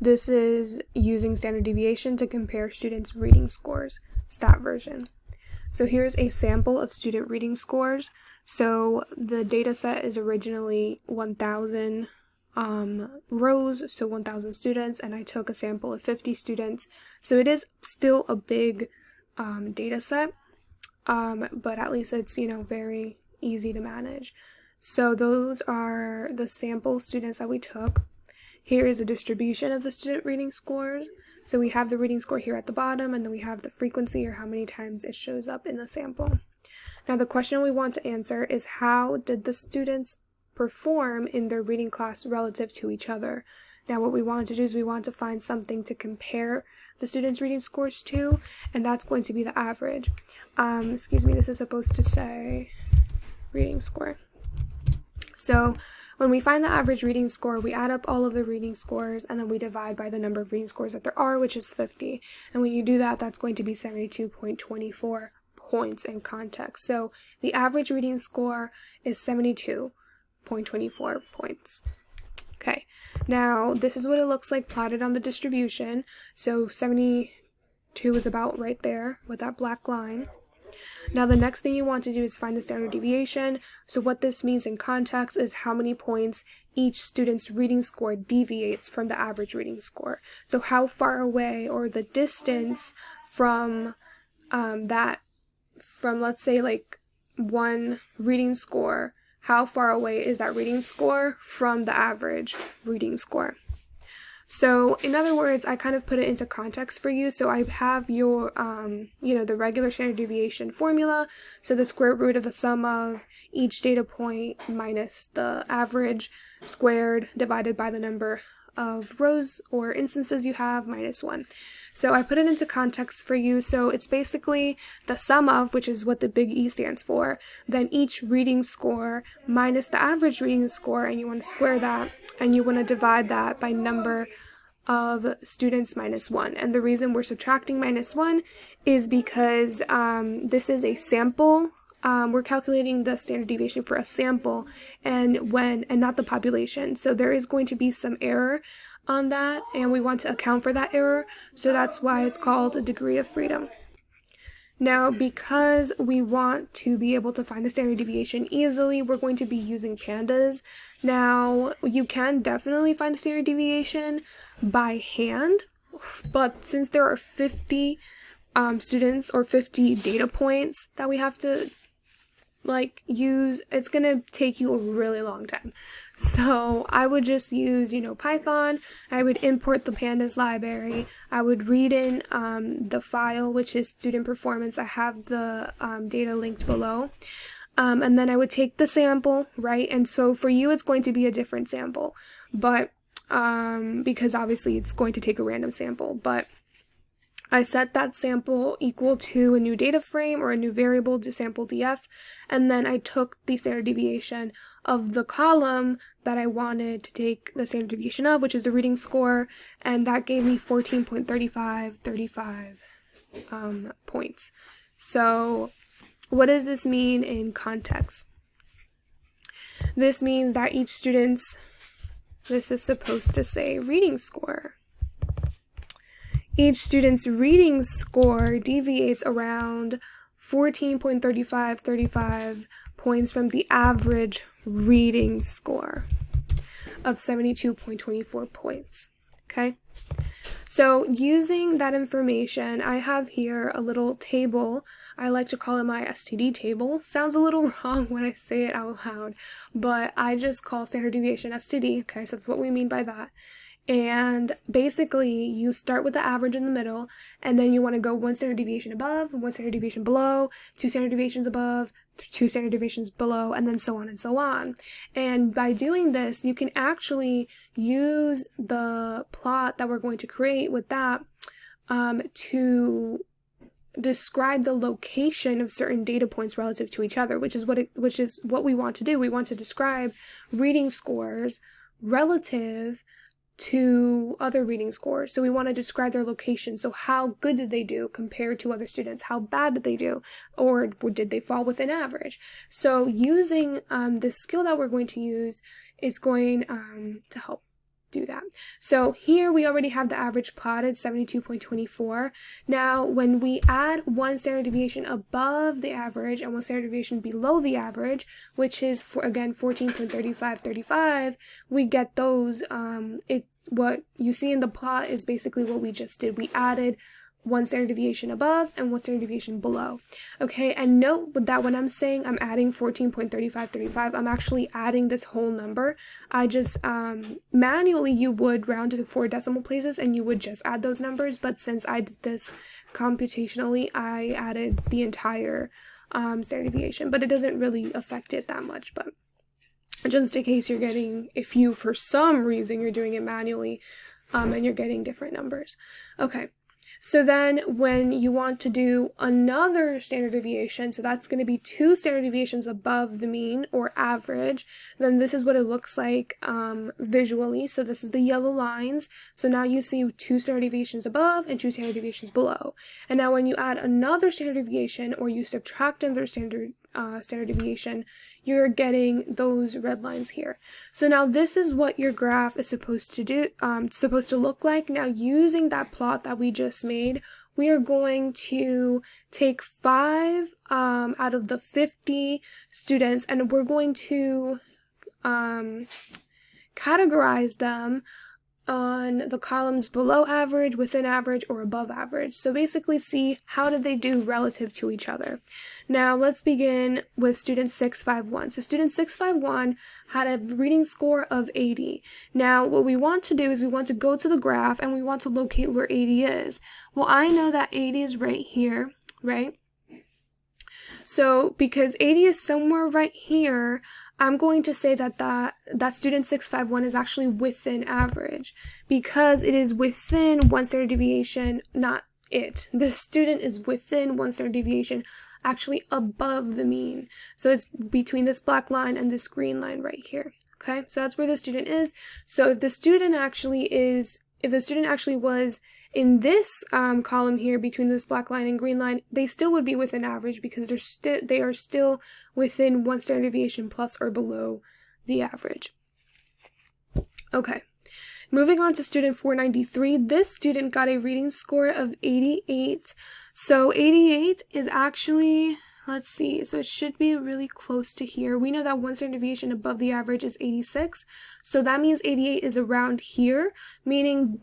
This is using standard deviation to compare students' reading scores, stat version. So here's a sample of student reading scores. So the data set is originally 1,000 rows, so 1,000 students, and I took a sample of 50 students. So it is still a big data set, but at least it's, very easy to manage. So those are the sample students that we took. Here is a distribution of the student reading scores. So we have the reading score here at the bottom, and then we have the frequency, or how many times it shows up in the sample. Now the question we want to answer is, how did the students perform in their reading class relative to each other? Now what we want to do is we want to find something to compare the students' reading scores to, and that's going to be the average. This is supposed to say reading score. So when we find the average reading score, we add up all of the reading scores, and then we divide by the number of reading scores that there are, which is 50. And when you do that, that's going to be 72.24 points in context. So the average reading score is 72.24 points. Okay, now this is what it looks like plotted on the distribution. So 72 is about right there with that black line. Now the next thing you want to do is find the standard deviation. So what this means in context is how many points each student's reading score deviates from the average reading score. So how far away, or the distance from let's say like one reading score, how far away is that reading score from the average reading score? So in other words, I kind of put it into context for you. So I have your, the regular standard deviation formula. So the square root of the sum of each data point minus the average squared divided by the number of rows or instances you have minus 1. So I put it into context for you. So it's basically the sum of, which is what the big E stands for, then each reading score minus the average reading score, and you want to square that, and you want to divide that by number of students minus 1. And the reason we're subtracting minus 1 is because this is a sample. We're calculating the standard deviation for a sample and not the population. So there is going to be some error on that, and we want to account for that error. So that's why it's called a degree of freedom. Now, because we want to be able to find the standard deviation easily, we're going to be using pandas. Now, you can definitely find the standard deviation by hand, but since there are 50 students or 50 data points that we have to use, it's gonna take you a really long time. So I would just use, Python. I would import the pandas library. I would read in the file, which is student performance. I have the data linked below. And then I would take the sample, right? And so for you, it's going to be a different sample, but because obviously it's going to take a random sample, but I set that sample equal to a new data frame or a new variable to sample df, and then I took the standard deviation of the column that I wanted to take the standard deviation of, which is the reading score, and that gave me 14.35 points. So what does this mean in context? This means that this is supposed to say reading score. Each student's reading score deviates around 14.35 points from the average reading score of 72.24 points. Okay? So using that information, I have here a little table. I like to call it my STD table. Sounds a little wrong when I say it out loud, but I just call standard deviation STD. Okay, so that's what we mean by that. And basically, you start with the average in the middle, and then you want to go one standard deviation above, one standard deviation below, two standard deviations above, two standard deviations below, and then so on and so on. And by doing this, you can actually use the plot that we're going to create with that to describe the location of certain data points relative to each other, which is what we want to do. We want to describe reading scores relative to other reading scores. So we want to describe their location. So how good did they do compared to other students? How bad did they do? Or did they fall within average? So using this skill that we're going to use is going to help do that. So here we already have the average plotted, 72.24. Now, when we add one standard deviation above the average and one standard deviation below the average, which is, again, 14.3535, we get those. What you see in the plot is basically what we just did. We added one standard deviation above and one standard deviation below. Okay, and note that when I'm saying I'm adding 14.3535, I'm actually adding this whole number. I just, manually you would round to the 4 decimal places and you would just add those numbers, but since I did this computationally, I added the entire standard deviation, but it doesn't really affect it that much. But just in case you're getting, if you for some reason you're doing it manually, and you're getting different numbers. Okay. So then when you want to do another standard deviation, so that's going to be 2 standard deviations above the mean or average, then this is what it looks like visually. So this is the yellow lines. So now you see 2 standard deviations above and 2 standard deviations below. And now when you add another standard deviation or you subtract another standard deviation, you're getting those red lines here. So now this is what your graph is supposed to do, supposed to look like. Now using that plot that we just made, we are going to take 5 out of the 50 students, and we're going to categorize them on the columns below average, within average, or above average. So basically see how did they do relative to each other. Now let's begin with student 651. So student 651 had a reading score of 80. Now what we want to do is we want to go to the graph and we want to locate where 80 is. Well, I know that 80 is right here, right? So because 80 is somewhere right here, I'm going to say that that student 651 is actually within average because it is within one standard deviation, not it. The student is within one standard deviation, actually above the mean. So it's between this black line and this green line right here. Okay, so that's where the student is. So if the student actually was in this column here between this black line and green line, they still would be within average because they are still within one standard deviation plus or below the average. Okay, moving on to student 493. This student got a reading score of 88. So 88 is actually, let's see, so it should be really close to here. We know that one standard deviation above the average is 86. So that means 88 is around here, meaning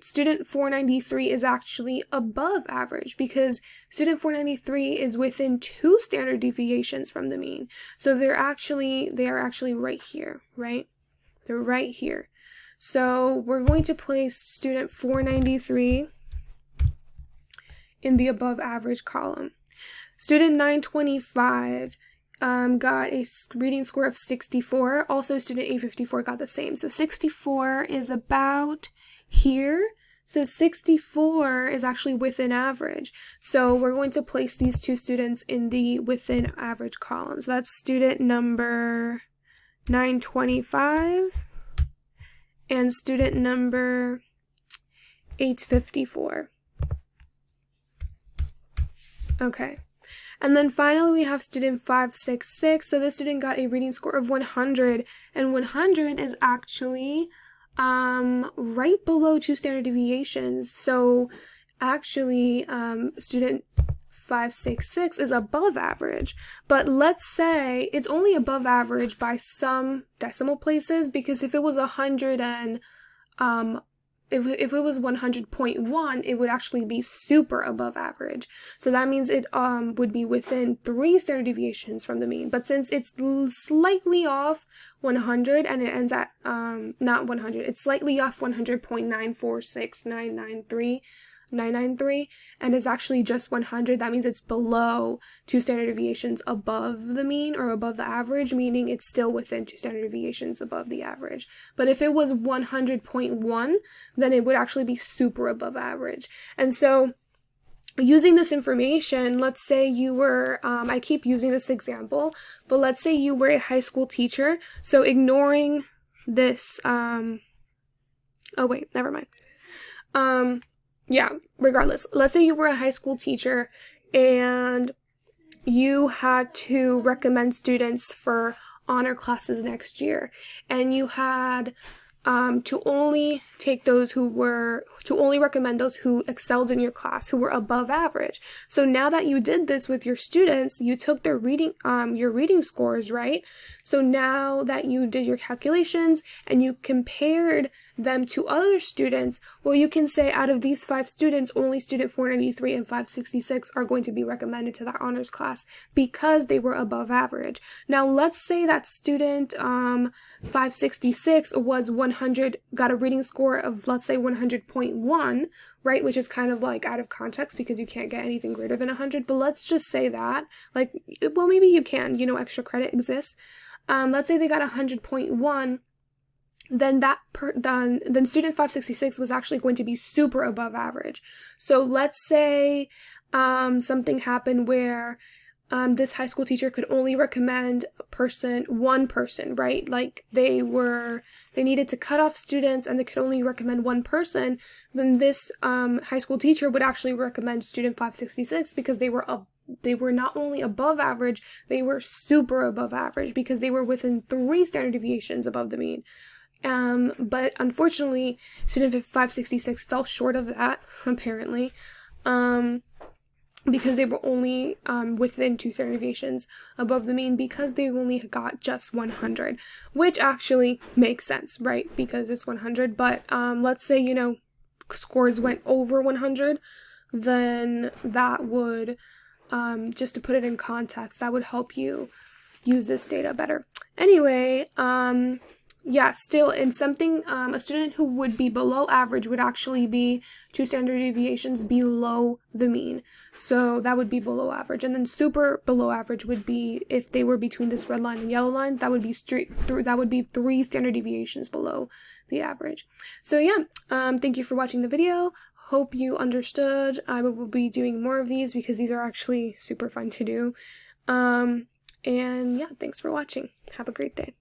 student 493 is actually above average because student 493 is within 2 standard deviations from the mean. So they are actually right here, right? They're right here. So we're going to place student 493 in the above average column. Student 925 got a reading score of 64. Also, student 854 got the same. So 64 is about here. So 64 is actually within average. So we're going to place these 2 students in the within average column. So that's student number 925 and student number 854. Okay. And then finally we have student 566. So this student got a reading score of 100, and 100 is actually right below 2 standard deviations. So actually student 566 is above average, but let's say it's only above average by some decimal places, because if it was 100 and if it was 100.1, it would actually be super above average. So that means it would be within 3 standard deviations from the mean. But since it's slightly off 100 and it ends at not 100, it's slightly off 100.946993, and it's actually just 100, that means it's below 2 standard deviations above the mean or above the average, meaning it's still within 2 standard deviations above the average. But if it was 100.1, then it would actually be super above average. And so using this information, let's say you were, I keep using this example, but let's say you were a high school teacher. So ignoring this, oh wait, never mind. Yeah, regardless, let's say you were a high school teacher and you had to recommend students for honor classes next year, and you had to only recommend those who excelled in your class, who were above average. So now that you did this with your students, you took their your reading scores, right? So now that you did your calculations and you compared them to other students, well, you can say out of these 5 students, only student 493 and 566 are going to be recommended to that honors class because they were above average. Now, let's say that student 566 was 100, got a reading score of, let's say, 100.1, right? Which is kind of like out of context because you can't get anything greater than 100, but let's just say that, like, well, maybe you can, extra credit exists. Let's say they got 100.1, then then student 566 was actually going to be super above average. So let's say something happened where this high school teacher could only recommend one person, right? Like they needed to cut off students and they could only recommend one person. Then this high school teacher would actually recommend student 566 because they were not only above average, they were super above average because they were within 3 standard deviations above the mean. But unfortunately, student 566 fell short of that, apparently, because they were only within 2 standard deviations above the mean because they only got just 100, which actually makes sense, right? Because it's 100, but let's say, scores went over 100, then that would, just to put it in context, that would help you use this data better. Anyway, yeah, still in something, a student who would be below average would actually be 2 standard deviations below the mean. So that would be below average. And then super below average would be, if they were between this red line and yellow line, that would be 3 standard deviations below the average. So yeah, thank you for watching the video. Hope you understood. I will be doing more of these because these are actually super fun to do. And yeah, thanks for watching. Have a great day.